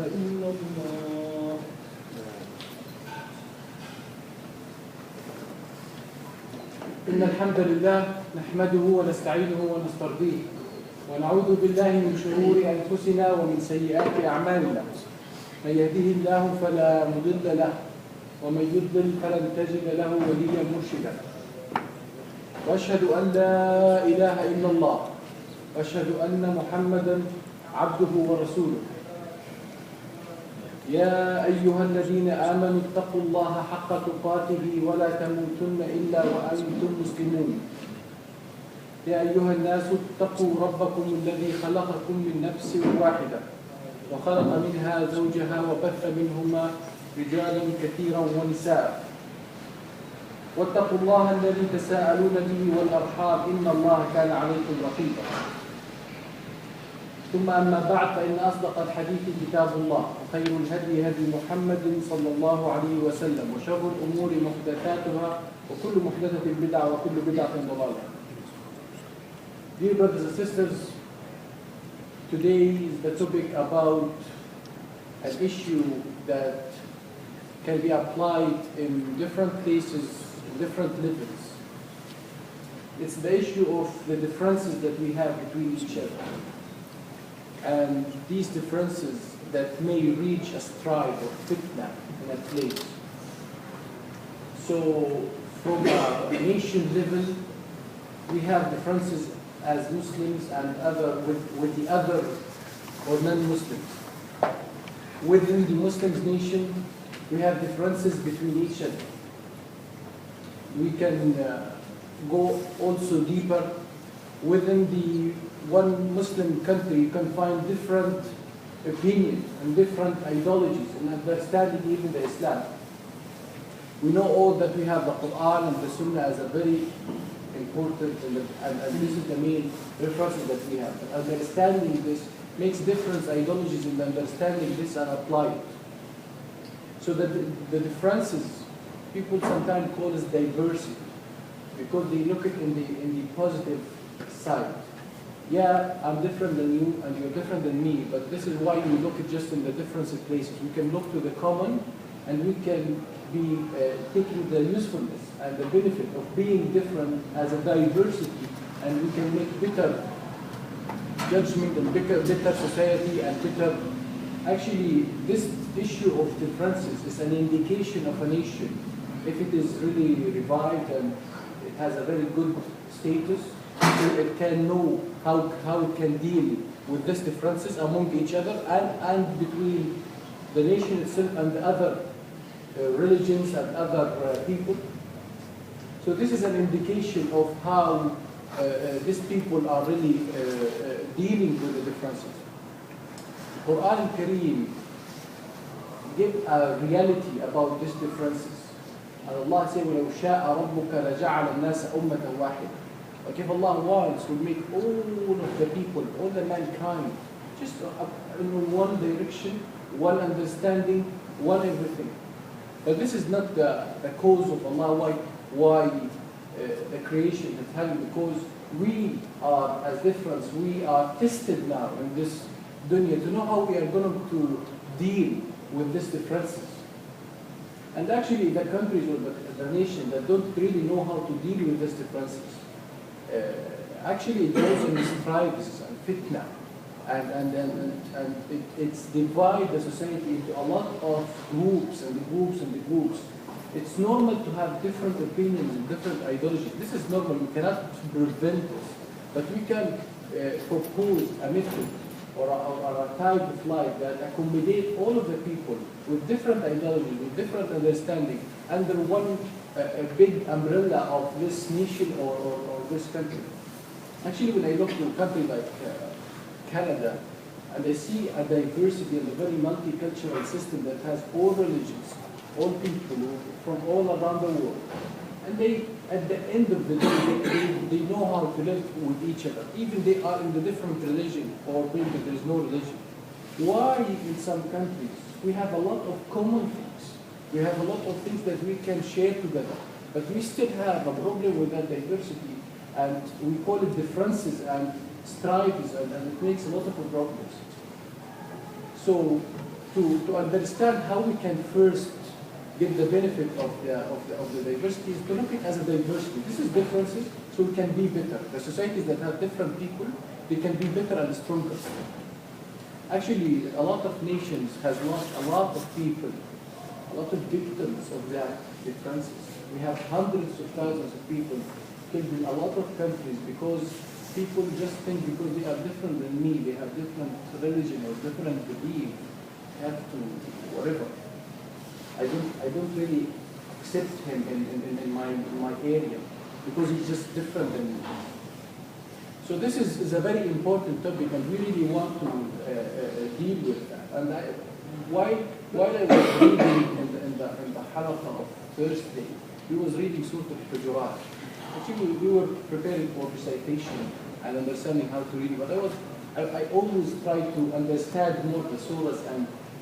إلا الله. إن الحمد لله نحمده ونستعينه ونسترضيه ونعوذ بالله من شرور أنفسنا ومن سيئات أعمالنا. من يهده الله فلا مضل له ومن يضلل فلن تجد له وليا مرشدا. وأشهد أن لا إله إلا الله وأشهد أن محمدا عبده ورسوله. يا أيها الذين آمنوا اتقوا الله حق تقاته ولا تموتن إلا وأنتم مسلمون. يا أيها الناس اتقوا ربكم الذي خلقكم من نفس واحدة وخلق منها زوجها وبث منهما رجالا كثيرا ونساء. واتقوا الله الذي تساءلون به والأرحام إن الله كان عليكم رقيبا. ثم أما بعد فإن أصدق الحديث كتاب الله وخير الهدي هدي محمد صلى الله عليه وسلم وشر الأمور محدثاتها وكل محدثة بدعة وكل بدعة ضلالة. Dear brothers and sisters, today is the topic about an issue that can be applied in different places, in different levels. It's the issue of the differences that we have between each other. And these differences that may reach a strife or fitna in a place. So from a nation level, we have differences as Muslims and with the other or non-Muslims. Within the Muslims nation, we have differences between each other. We can go also deeper. Within the one Muslim country, you can find different opinions and different ideologies and understanding even the Islam. We know all that we have the Quran and the Sunnah as a very important, and this is the main references that we have. But understanding this makes different ideologies in understanding this and apply it. So that the differences, people sometimes call it diversity, because they look at it in the positive side. Yeah, I'm different than you and you're different than me, but this is why we look at just in the different places. We can look to the common and we can be taking the usefulness and the benefit of being different as a diversity, and we can make better judgment and better society and better. Actually, this issue of differences is an indication of a nation. If it is really revived and it has a very good status, it can know how it can deal with these differences among each other and between the nation itself and the other religions and other people. So this is an indication of how these people are really dealing with the differences. The Quran Kareem give a reality about these differences. And Allah says, وَلَوْ شَاءَ رَبُّكَ لَجَعَلَ النَّاسَ أُمَّةً وَاحِدًا. Like if Allah wants to make all of the people, all the mankind, just in one direction, one understanding, one everything. But this is not the cause of Allah why the creation is happening, because we are as different. We are tested now in this dunya to know how we are going to deal with these differences. And actually the countries or the nation that don't really know how to deal with these differences, actually it goes in strifes and fitna, and it's divide the society into a lot of groups and the groups and the groups. It's normal to have different opinions and different ideologies. This is normal. We cannot prevent this, but we can propose a method or a type of life that accommodate all of the people with different ideologies, with different understanding under one big umbrella of this nation or this country. Actually, when I look to a country like Canada, and I see a diversity and a very multicultural system that has all religions, all people from all around the world, and they, at the end of the day, they know how to live with each other. Even they are in the different religion, or maybe there is no religion. Why in some countries we have a lot of common things, we have a lot of things that we can share together, but we still have a problem with that diversity, and we call it differences and strifes, and it makes a lot of problems. So to understand how we can first get the benefit of the diversity is to look at it as a diversity. This is differences, so we can be better. The societies that have different people, they can be better and stronger. Actually, a lot of nations has lost a lot of people, a lot of victims of that differences. We have hundreds of thousands of people killed in a lot of countries because people just think because they are different than me, they have different religion or different belief, have to whatever. I don't really accept him in my area because he's just different than me. So this is a very important topic, and we really want to deal with that. And while I was reading in the halaqah of Thursday, he was reading Surah al-Hujarat. Actually, we were preparing for recitation and understanding how to read it, but I always try to understand more the surahs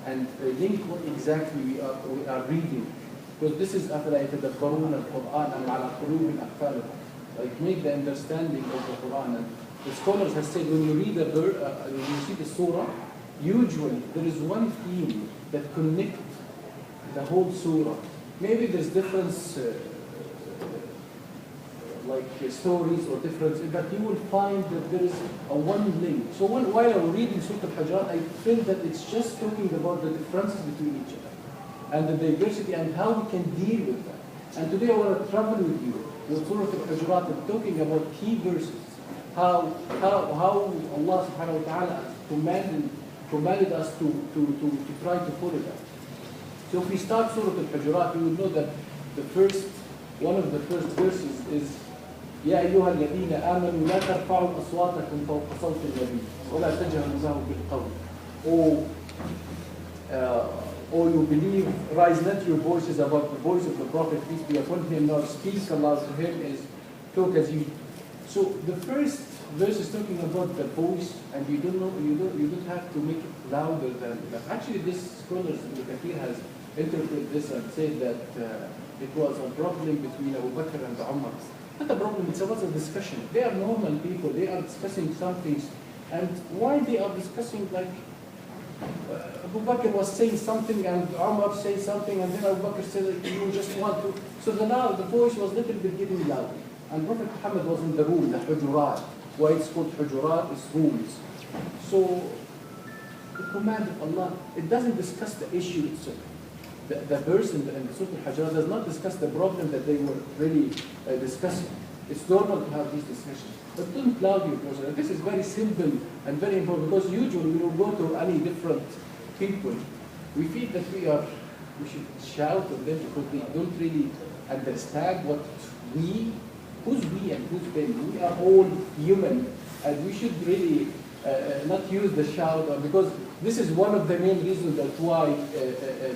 and link what exactly we are reading, because this is أَفَلَا يَتَدَبَّرُونَ الْقُرْآنَ أَمْ عَلَى قُلُوبٍ أَقْفَالُهَا, like make the understanding of the Quran. And the scholars have said when you read when you see the surah, usually there is one theme that connects the whole surah. Maybe there's difference like stories or difference, but you will find that there is a one link. So while I was reading Surah Al-Hajrat, I felt that it's just talking about the differences between each other and the diversity and how we can deal with that. And today I want to travel with you with Surah Al-Hajrat and talking about key verses, how Allah subhanahu wa ta'ala commanded us to try to follow that. So if we start Surah Al-Hajrat, you will know that one of the first verses is يا أيها الذين آمنوا لا ترفعوا أصواتكم فوق صوت النبي ولا تجهروا له بالقول. Or you believe, rise not your voices above the voice of the Prophet, peace be upon him, nor speak aloud to him is talk as you. So the first verse is talking about the voice, and you don't have to make it louder than that. Actually, this scholars in the Kafir has interpreted this and said that it was a problem between Abu Bakr and Umar. Not a problem, it was a discussion. They are normal people, they are discussing some things. And why they are discussing, like, Abu Bakr was saying something and Umar said something, and then Abu Bakr said, you just want to. So the voice was a little bit getting louder. And Prophet Muhammad was in the room, the hujarat. Why it's called hujarat is rooms. So the command of Allah, it doesn't discuss the issue itself. The verse in the Surah Al-Hajrat does not discuss the problem that they were really discussing. It's normal to have these discussions. But don't cloud your closer. This is very simple and very important, because usually when we go to any different people, we feel that we should shout at them because they don't really understand who's we and who's them. We are all human, and we should really not use the shout, because this is one of the main reasons that why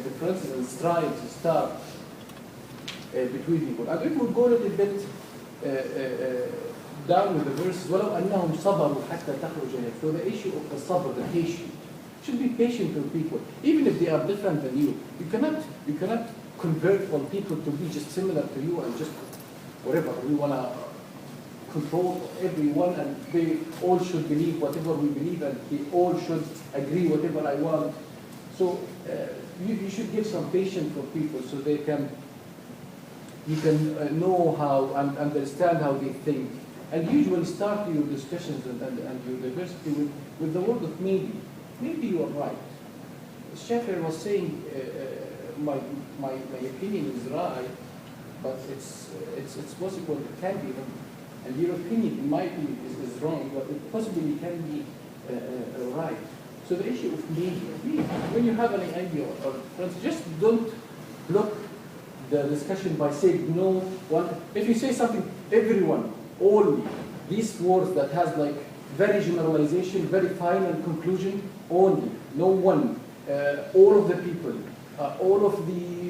differences and strikes start between people. And we will go a little bit down with the verse. وَلَوْ أَنَّهُمْ صَبَرُوا حَتَّى تَخْرُجَ إِلَيْهِمْ. So the issue of the sabr, the patience, should be patient with people, even if they are different than you. You cannot convert all people to be just similar to you and just whatever. We want to control everyone, and they all should believe whatever we believe, and they all should agree whatever I want. So you should give some patience for people so you can know how and understand how they think. And usually start your discussions and your diversity with the word of maybe. Maybe you are right. Shafi'i was saying my opinion is right, but it's possible it can be wrong. And your opinion, in my opinion, is wrong, but it possibly can be right. So the issue of maybe, when you have any idea or friends, just don't block the discussion by saying no. If you say something, everyone, only these words that has like very generalization, very final conclusion, only, no one, all of the people,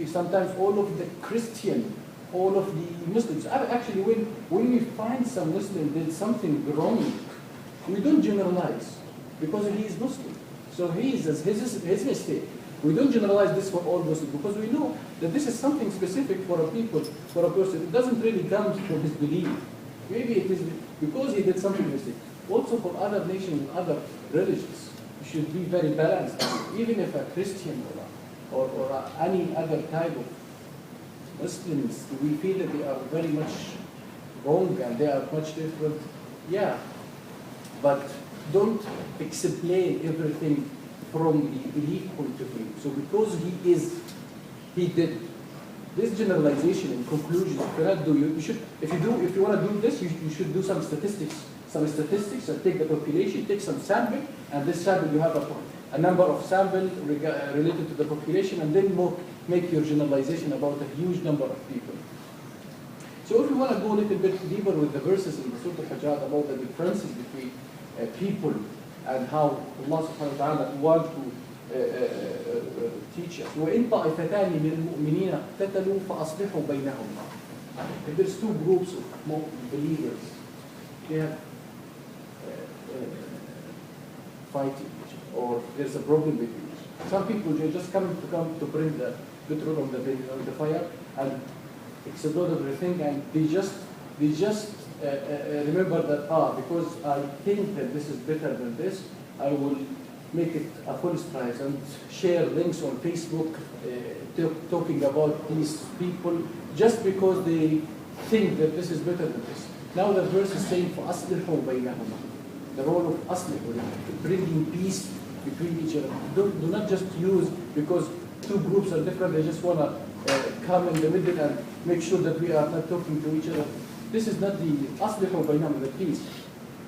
sometimes all of the Christian, all of the Muslims. Actually, when we find some Muslim did something wrong, we don't generalize, because he is Muslim. So his mistake. We don't generalize this for all Muslims, because we know that this is something specific for a people, for a person. It doesn't really come from his belief. Maybe it is because he did something mistake. Also for other nations and other religions. You should be very balanced. Even if a Christian or any other type of Muslims, we feel that they are very much wrong and they are much different. Yeah, but don't explain everything from the belief point of view. So because he did this generalization and conclusion, you cannot do. You should, if you want to do this, you should do some statistics. Some statistics and take the population, take some sample, and this sample you have a number of samples related to the population, and then make your generalization about a huge number of people. So if you want to go a little bit deeper with the verses in the Surah Al-Hujrat about the differences between people and how Allah subhanahu wa ta'ala wants to teach us. وَإِن طَائِفَتَانِ مِنَ الْمُؤْمِنِينَ اقْتَتَلُوا فَأَصْلِحُوا بَيْنَهُمَا. If there's two groups of believers, they have fighting, or there's a problem between each. Some people they just come to bring the petrol on the fire and explode everything, and they just remember that because I think that this is better than this, I will make it a full price and share links on Facebook talking about these people just because they think that this is better than this. Now the verse is saying فَأَصْلِحُوا بَيْنَهُمَا. The role of aslihu, bringing peace between each other. Do not just use, because two groups are different, they just want to come in the middle and make sure that we are not talking to each other. This is not the aslihu baynahum, the peace.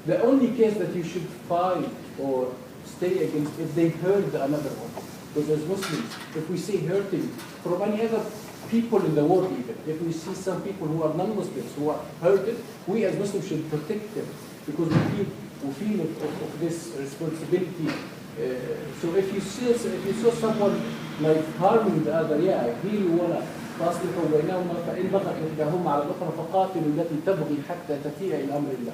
The only case that you should fight or stay against if they hurt another one. Because as Muslims, if we see hurting from any other people in the world even, if we see some people who are non-Muslims who are hurted, we as Muslims should protect them, because we feel of this responsibility. So if you saw someone like harming the other, I feel you wanna فاصلحوا بينهما فإن بغت إحداهما على الأخرى فقاتلوا التي تبغي حتى تفيء إلى أمر الله.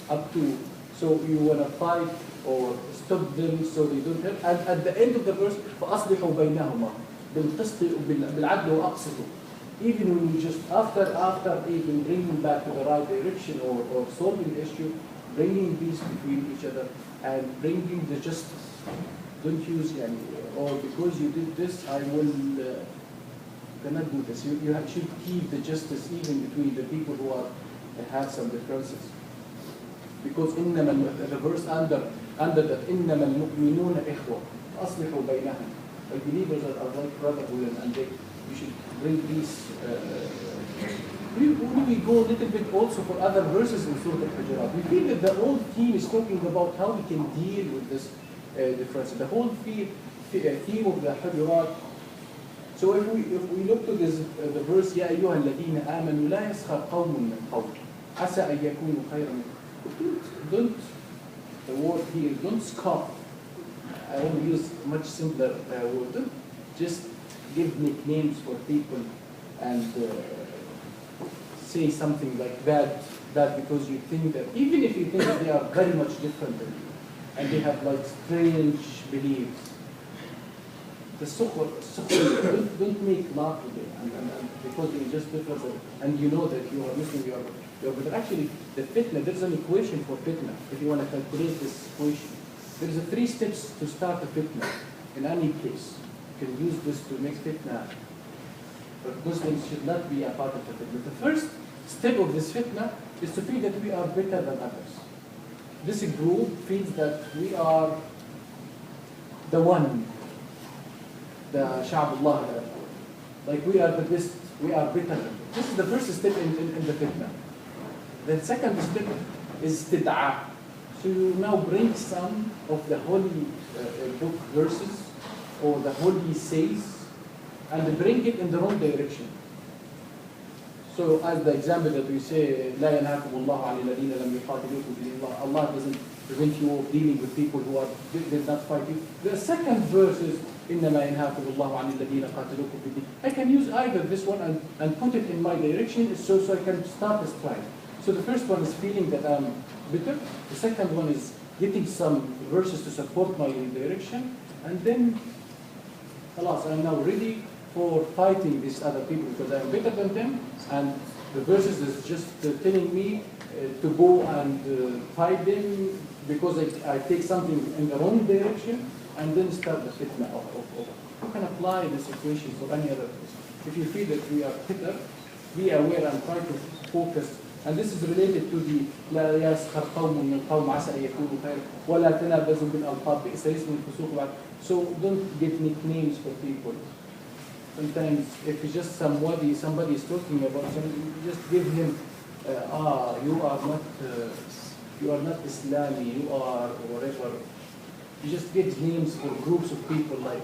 Up to, so you wanna fight or stop them so they don't hurt. And at the end of the verse فأصلحوا بينهما بالقسط بالعدل وأقسطوا. Even when you just after even bringing back to the right direction or solving the issue, bringing peace between each other and bringing the justice. Don't use or because you did this, I will cannot do this. You should keep the justice even between the people who have some differences. Because the verse under that إنما المؤمنون إخوة أصلحوا بينهم. The believers are like brotherhood, and you should bring peace. We go a little bit also for other verses in Surah Al-Hujrat. We feel that the whole theme is talking about how we can deal with this difference. The whole theme of the Hujarat. So if we look to this the verse يا أيها الذين آمنوا لا يسخر قوم من قوم عسى أن يكونوا خيرا منكم. Don't the word here, don't scoff. I want to use much simpler word. Don't just give nicknames for people and say something like that because you think that, even if you think that they are very much different than you and they have like strange beliefs, the don't make love to them and because they're just different and you know that you are Muslim, you are but actually the fitna, there's an equation for fitna. If you want to calculate this equation, there's 3 steps to start a fitna. In any case, you can use this to make fitna, but Muslims should not be a part of the fitna. The first step of this fitna is to feel that we are better than others. This group feels that we are the one, the Sha'bullah, like we are the best, we are better. This is the first step in the fitna. The second step is tid'ah. So you now bring some of the holy book verses or the holy says and bring it in the wrong direction. So as the example that we say, لا ينهاكم الله عن الذين لم يقاتلوكم في دين الله. Allah doesn't prevent you of dealing with people who did not fight you. The second verse is إنما ينهاكم الله عن الذين قاتلوكم في دين. I can use either this one and put it in my direction so I can start a strike. So the first one is feeling that I'm bitter. The second one is getting some verses to support my direction. And then, alas, I'm now ready for fighting these other people because I'm better than them. And the verses is just telling me to go and fight them because I take something in the wrong direction and then start the fitna of you can apply the situation for any other person. If you feel that we are fitter, be aware and try to focus. And this is related to the لا يسخر قوم من قوم عسى أن يكونوا خير ولا تنابزوا بالألقاب بئس الاسم الفسوق بعد. So don't give nicknames for people. Sometimes if it's just somebody is talking about something, you just give him you are not Islami, you are whatever. You just get names for groups of people like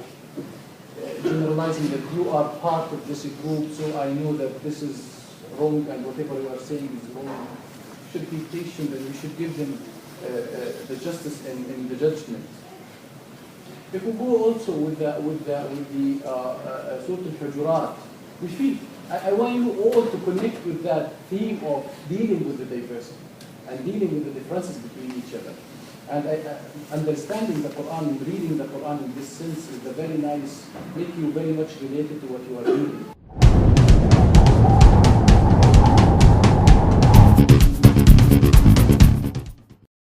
generalizing that you are part of this group, so I know that this is wrong and whatever you are saying is wrong. You should be patient and you should give them the justice in the judgment. If we go also with the Surah الحجرات, we feel I want you all to connect with that theme of dealing with the diversity and dealing with the differences between each other. And understanding the Quran and reading the Quran in this sense is the very nice, make you very much related to what you are reading.